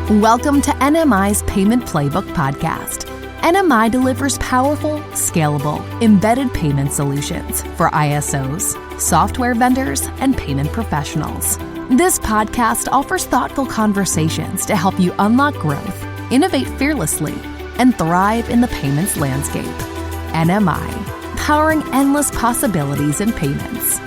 Welcome to NMI's Payment Playbook podcast. NMI delivers powerful, scalable, embedded payment solutions for ISOs, software vendors, and payment professionals. This podcast offers thoughtful conversations to help you unlock growth, innovate fearlessly, and thrive in the payments landscape. NMI, powering endless possibilities in payments.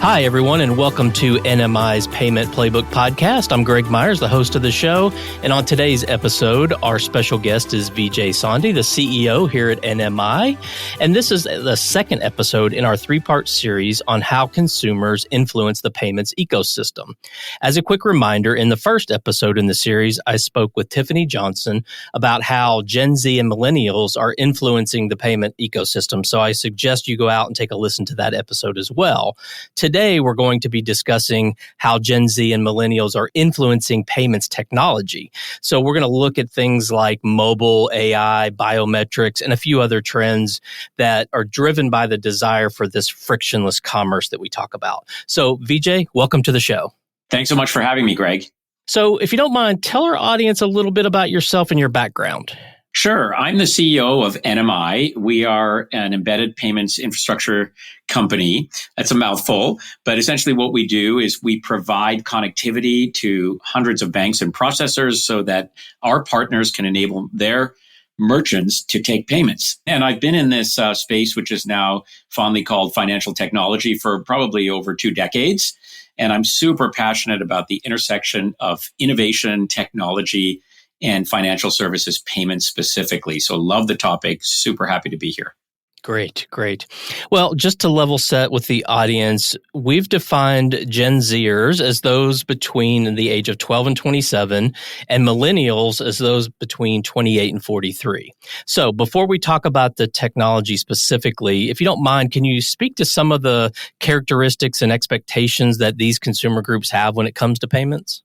Hi, everyone, and welcome to NMI's Payment Playbook podcast. I'm Greg Myers, the host of the show. And on today's episode, our special guest is Vijay, Sondhi, the CEO here at NMI. And this is the second episode in our three-part series on how consumers influence the payments ecosystem. As a quick reminder, in the first episode in the series, I spoke with Tiffany Johnson about how Gen Z and Millennials are influencing the payment ecosystem. So I suggest you go out and take a listen to that episode as well. Today, we're going to be discussing how Gen Z and Millennials are influencing payments technology. So we're going to look at things like mobile, AI, biometrics, and a few other trends that are driven by the desire for this frictionless commerce that we talk about. So Vijay, welcome to the show. Thanks so much for having me, Greg. So if you don't mind, tell our audience a little bit about yourself and your background. Sure. I'm the CEO of NMI. We are an embedded payments infrastructure company. That's a mouthful, but essentially what we do is we provide connectivity to hundreds of banks and processors so that our partners can enable their merchants to take payments. And I've been in this space, which is now fondly called financial technology, for probably over 2 decades. And I'm super passionate about the intersection of innovation, technology, and financial services payments specifically. So love the topic. Super happy to be here. Great. Well, just to level set with the audience, we've defined Gen Zers as those between the age of 12 and 27, and Millennials as those between 28 and 43. So before we talk about the technology specifically, if you don't mind, can you speak to some of the characteristics and expectations that these consumer groups have when it comes to payments?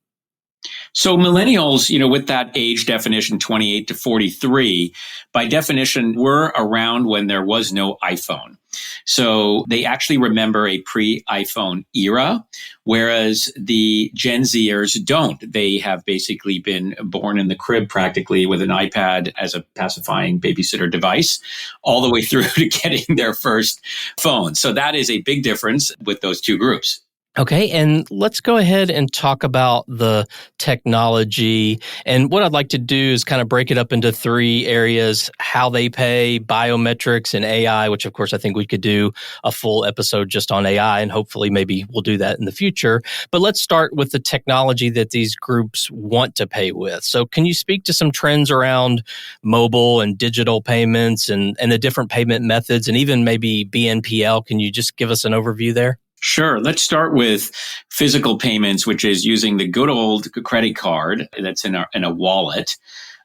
So millennials, with that age definition, 28 to 43, by definition, were around when there was no iPhone. So they actually remember a pre-iPhone era, whereas the Gen Zers don't. They have basically been born in the crib practically with an iPad as a pacifying babysitter device, all the way through to getting their first phone. So that is a big difference with those two groups. Okay, and let's go ahead and talk about the technology. And what I'd like to do is kind of break it up into 3 areas: how they pay, biometrics, and AI, which of course I think we could do a full episode just on AI, and hopefully maybe we'll do that in the future. But let's start with the technology that these groups want to pay with. So can you speak to some trends around mobile and digital payments and the different payment methods, and even maybe BNPL? Can you just give us an overview there? Sure. Let's start with physical payments, which is using the good old credit card that's in a wallet.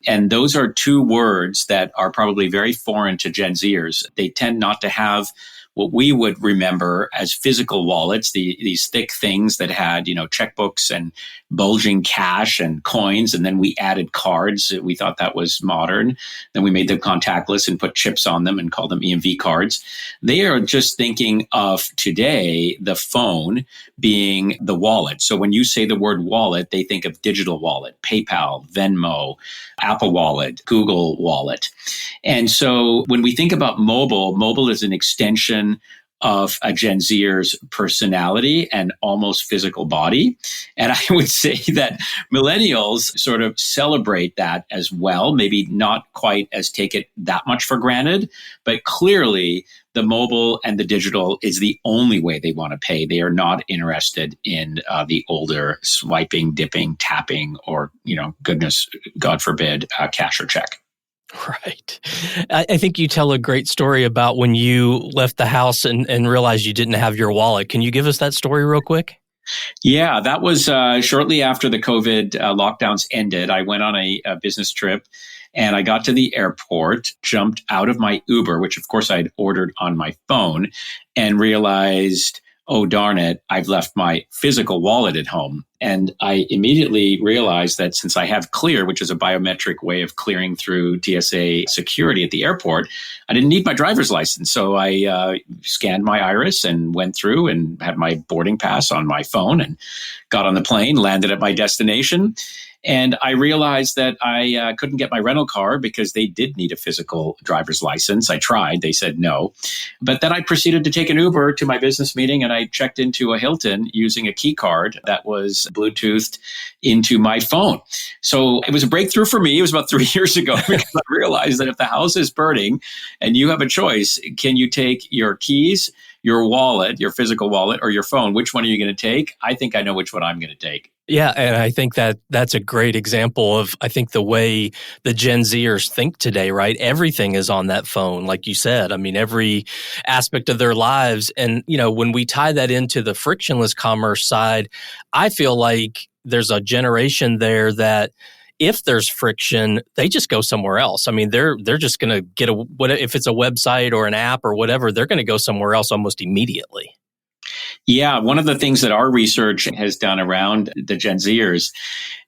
And those are 2 words that are probably very foreign to Gen Zers. They tend not to have what we would remember as physical wallets, these thick things that had, checkbooks and bulging cash and coins. And then we added cards. We thought that was modern. Then we made them contactless and put chips on them and called them EMV cards. They are just thinking of today, the phone being the wallet. So when you say the word wallet, they think of digital wallet, PayPal, Venmo, Apple Wallet, Google Wallet. And so when we think about mobile is an extension of a Gen Zer's personality and almost physical body. And I would say that millennials sort of celebrate that as well, maybe not quite as take it that much for granted, but clearly the mobile and the digital is the only way they want to pay. They are not interested in the older swiping, dipping, tapping, or, goodness, God forbid, cash or check. Right. I think you tell a great story about when you left the house and realized you didn't have your wallet. Can you give us that story real quick? Yeah, that was shortly after the COVID lockdowns ended. I went on a business trip and I got to the airport, jumped out of my Uber, which of course I'd ordered on my phone, and realized, oh, darn it, I've left my physical wallet at home. And I immediately realized that since I have Clear, which is a biometric way of clearing through TSA security at the airport, I didn't need my driver's license. So I scanned my iris and went through and had my boarding pass on my phone and got on the plane, landed at my destination. And I realized that I couldn't get my rental car because they did need a physical driver's license. I tried. They said no. But then I proceeded to take an Uber to my business meeting, and I checked into a Hilton using a key card that was Bluetoothed into my phone. So it was a breakthrough for me. It was about 3 years ago because I realized that if the house is burning and you have a choice, can you take your keys, your wallet, your physical wallet, or your phone? Which one are you going to take? I think I know which one I'm going to take. Yeah, and I think that that's a great example of, I think, the way the Gen Zers think today, right? Everything is on that phone, like you said. I mean, every aspect of their lives. And, when we tie that into the frictionless commerce side, I feel like there's a generation there that if there's friction, they just go somewhere else. I mean, they're just going to get if it's a website or an app or whatever, they're going to go somewhere else almost immediately. Yeah, one of the things that our research has done around the Gen Zers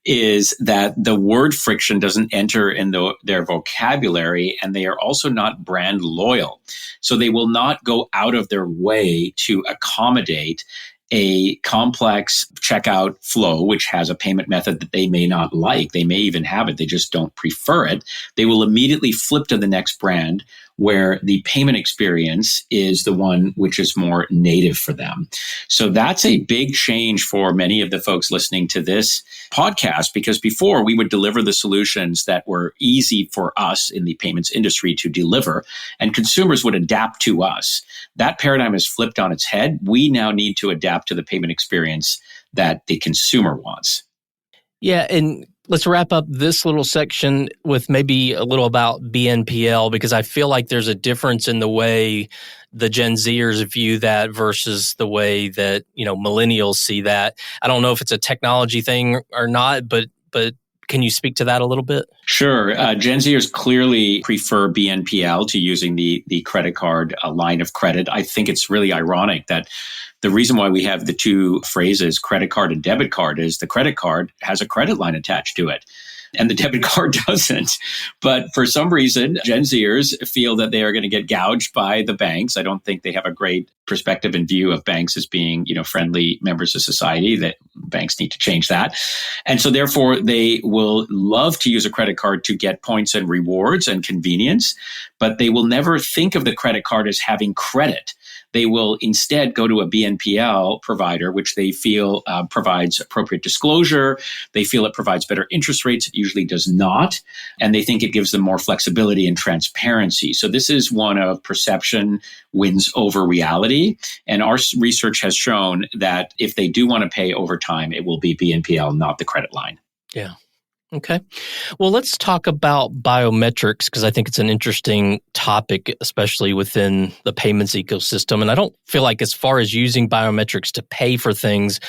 is that the word friction doesn't enter in their vocabulary, and they are also not brand loyal. So they will not go out of their way to accommodate a complex checkout flow, which has a payment method that they may not like. They may even have it. They just don't prefer it. They will immediately flip to the next brand where the payment experience is the one which is more native for them. So that's a big change for many of the folks listening to this podcast, because before we would deliver the solutions that were easy for us in the payments industry to deliver, and consumers would adapt to us. That paradigm is flipped on its head. We now need to adapt to the payment experience that the consumer wants. Yeah, and let's wrap up this little section with maybe a little about BNPL, because I feel like there's a difference in the way the Gen Zers view that versus the way that, millennials see that. I don't know if it's a technology thing or not, but can you speak to that a little bit? Sure. Gen Zers clearly prefer BNPL to using the credit card line of credit. I think it's really ironic that the reason why we have the two phrases, credit card and debit card, is the credit card has a credit line attached to it and the debit card doesn't. But for some reason, Gen Zers feel that they are going to get gouged by the banks. I don't think they have a great perspective and view of banks as being, friendly members of society. That banks need to change that. And so therefore, they will love to use a credit card to get points and rewards and convenience, but they will never think of the credit card as having credit. They will instead go to a BNPL provider, which they feel provides appropriate disclosure. They feel it provides better interest rates. It usually does not. And they think it gives them more flexibility and transparency. So this is one of perception wins over reality. And our research has shown that if they do want to pay over time, it will be BNPL, not the credit line. Yeah. Okay. Well, let's talk about biometrics, because I think it's an interesting topic, especially within the payments ecosystem. And I don't feel like, as far as using biometrics to pay for things,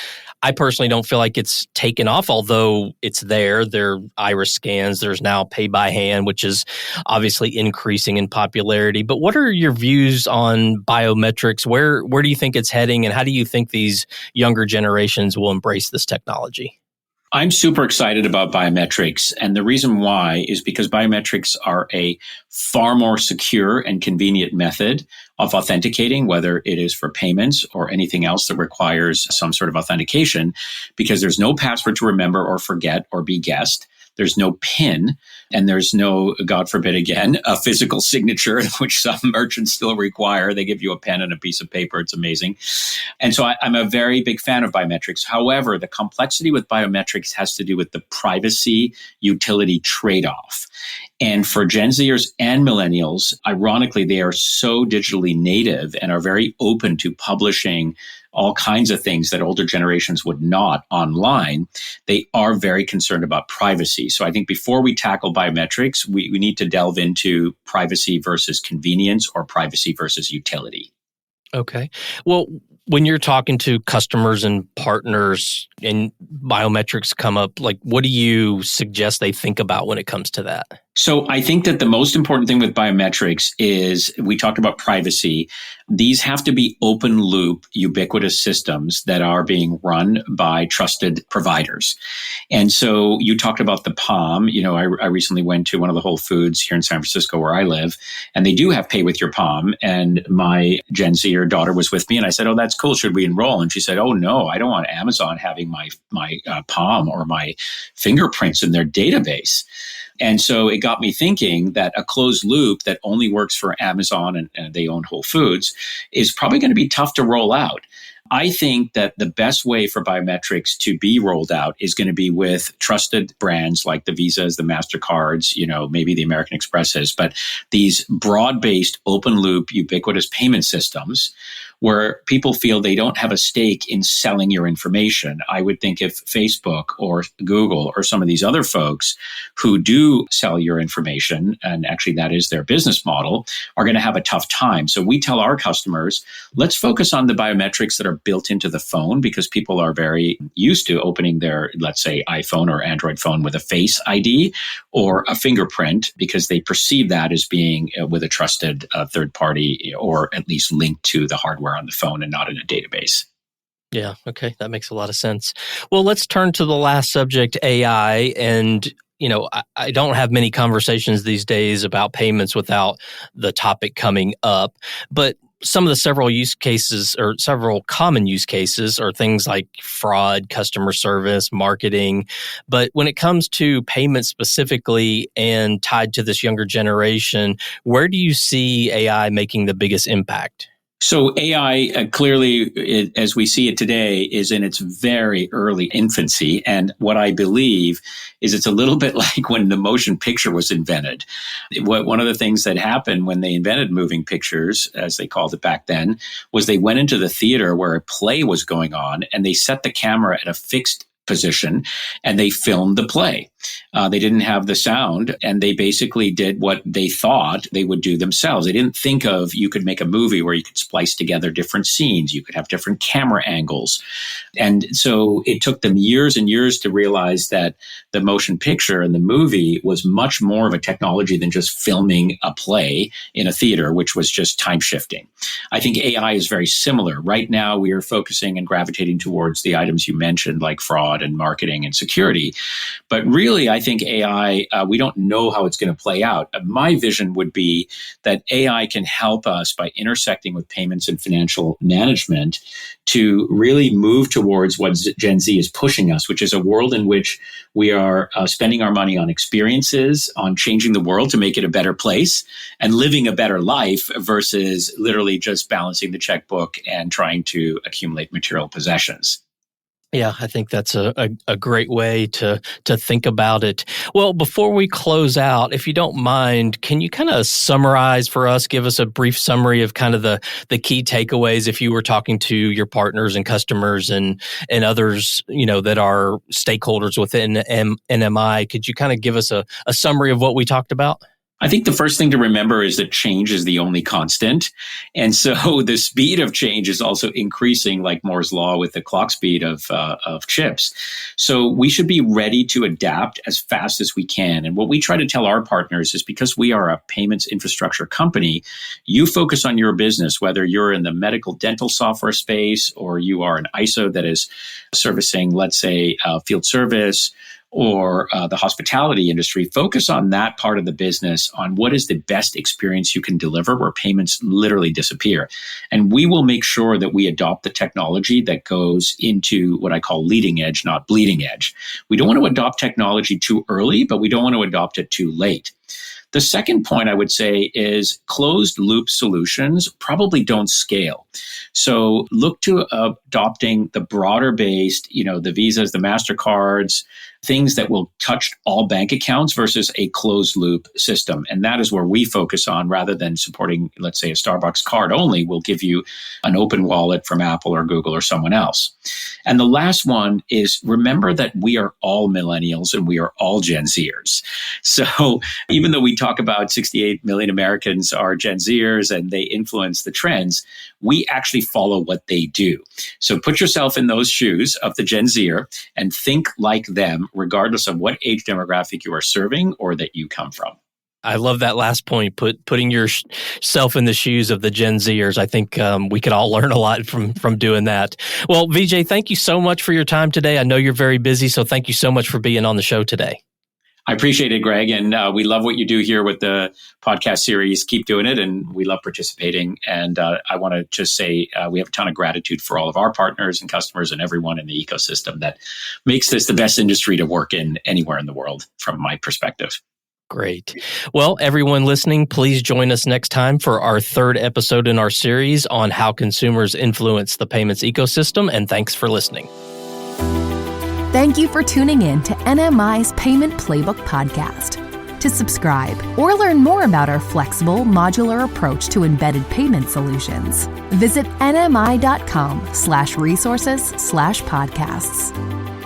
I personally don't feel like it's taken off, although it's there. There are iris scans. There's now pay by hand, which is obviously increasing in popularity. But what are your views on biometrics? Where do you think it's heading, and how do you think these younger generations will embrace this technology? I'm super excited about biometrics. And the reason why is because biometrics are a far more secure and convenient method of authenticating, whether it is for payments or anything else that requires some sort of authentication, because there's no password to remember or forget or be guessed. There's no PIN, and there's no, God forbid again, a physical signature, which some merchants still require. They give you a pen and a piece of paper. It's amazing. And so I'm a very big fan of biometrics. However, the complexity with biometrics has to do with the privacy utility trade-off. And for Gen Zers and millennials, ironically, they are so digitally native and are very open to publishing all kinds of things that older generations would not online. They are very concerned about privacy. So I think before we tackle biometrics, we need to delve into privacy versus convenience, or privacy versus utility. Okay. Well, when you're talking to customers and partners and biometrics come up, like, what do you suggest they think about when it comes to that? So I think that the most important thing with biometrics is we talked about privacy. These have to be open loop, ubiquitous systems that are being run by trusted providers. And so you talked about the palm. I recently went to one of the Whole Foods here in San Francisco where I live, and they do have pay with your palm. And my Gen Zer daughter was with me, and I said, "Oh, that's cool. Should we enroll?" And she said, "Oh no, I don't want Amazon having my palm or my fingerprints in their database." And so it got me thinking that a closed loop that only works for Amazon and they own Whole Foods is probably going to be tough to roll out. I think that the best way for biometrics to be rolled out is going to be with trusted brands like the Visas, the MasterCards, maybe the American Expresses, but these broad-based, open-loop, ubiquitous payment systems where people feel they don't have a stake in selling your information. I would think if Facebook or Google or some of these other folks who do sell your information, and actually that is their business model, are going to have a tough time. So we tell our customers, let's focus on the biometrics that are built into the phone, because people are very used to opening their, let's say, iPhone or Android phone with a Face ID or a fingerprint, because they perceive that as being with a trusted third party, or at least linked to the hardware on the phone and not in a database. Yeah. Okay. That makes a lot of sense. Well, let's turn to the last subject, AI. And, I don't have many conversations these days about payments without the topic coming up. But some of the several common use cases are things like fraud, customer service, marketing. But when it comes to payments specifically and tied to this younger generation, where do you see AI making the biggest impact? So AI clearly, as we see it today, is in its very early infancy. And what I believe is it's a little bit like when the motion picture was invented. One of the things that happened when they invented moving pictures, as they called it back then, was they went into the theater where a play was going on and they set the camera at a fixed position and they filmed the play. They didn't have the sound, and they basically did what they thought they would do themselves. They didn't think of, you could make a movie where you could splice together different scenes. You could have different camera angles. And so it took them years and years to realize that the motion picture and the movie was much more of a technology than just filming a play in a theater, which was just time shifting. I think AI is very similar. Right now, we are focusing and gravitating towards the items you mentioned, like fraud and marketing and security. But really, I think AI, we don't know how it's going to play out. My vision would be that AI can help us by intersecting with payments and financial management to really move towards what Gen Z is pushing us, which is a world in which we are spending our money on experiences, on changing the world to make it a better place and living a better life versus literally just balancing the checkbook and trying to accumulate material possessions. Yeah, I think that's a great way to think about it. Well, before we close out, if you don't mind, can you kind of summarize for us, give us a brief summary of kind of the key takeaways if you were talking to your partners and customers and others, that are stakeholders within NMI? Could you kind of give us a summary of what we talked about? I think the first thing to remember is that change is the only constant. And so the speed of change is also increasing like Moore's law with the clock speed of chips. So we should be ready to adapt as fast as we can. And what we try to tell our partners is, because we are a payments infrastructure company, you focus on your business, whether you're in the medical dental software space or you are an ISO that is servicing, let's say, field service, or the hospitality industry. Focus on that part of the business, on what is the best experience you can deliver where payments literally disappear. And we will make sure that we adopt the technology that goes into what I call leading edge, not bleeding edge. We don't want to adopt technology too early, but we don't want to adopt it too late. The second point I would say is closed loop solutions probably don't scale. So look to adopting the broader based, the Visas, the MasterCards, things that will touch all bank accounts versus a closed loop system. And that is where we focus on, rather than supporting, let's say, a Starbucks card only. We'll give you an open wallet from Apple or Google or someone else. And the last one is, remember that we are all millennials and we are all Gen Zers. So even though we talk about 68 million Americans are Gen Zers and they influence the trends, we actually follow what they do. So put yourself in those shoes of the Gen Zer and think like them, regardless of what age demographic you are serving or that you come from. I love that last point, putting yourself in the shoes of the Gen Zers. I think we could all learn a lot from doing that. Well, Vijay, thank you so much for your time today. I know you're very busy, so thank you so much for being on the show today. I appreciate it, Greg. And we love what you do here with the podcast series. Keep doing it. And we love participating. And I want to just say we have a ton of gratitude for all of our partners and customers and everyone in the ecosystem that makes this the best industry to work in anywhere in the world, from my perspective. Great. Well, everyone listening, please join us next time for our third episode in our series on how consumers influence the payments ecosystem. And thanks for listening. Thank you for tuning in to NMI's Payment Playbook podcast. To subscribe or learn more about our flexible, modular approach to embedded payment solutions, visit nmi.com/resources/podcasts.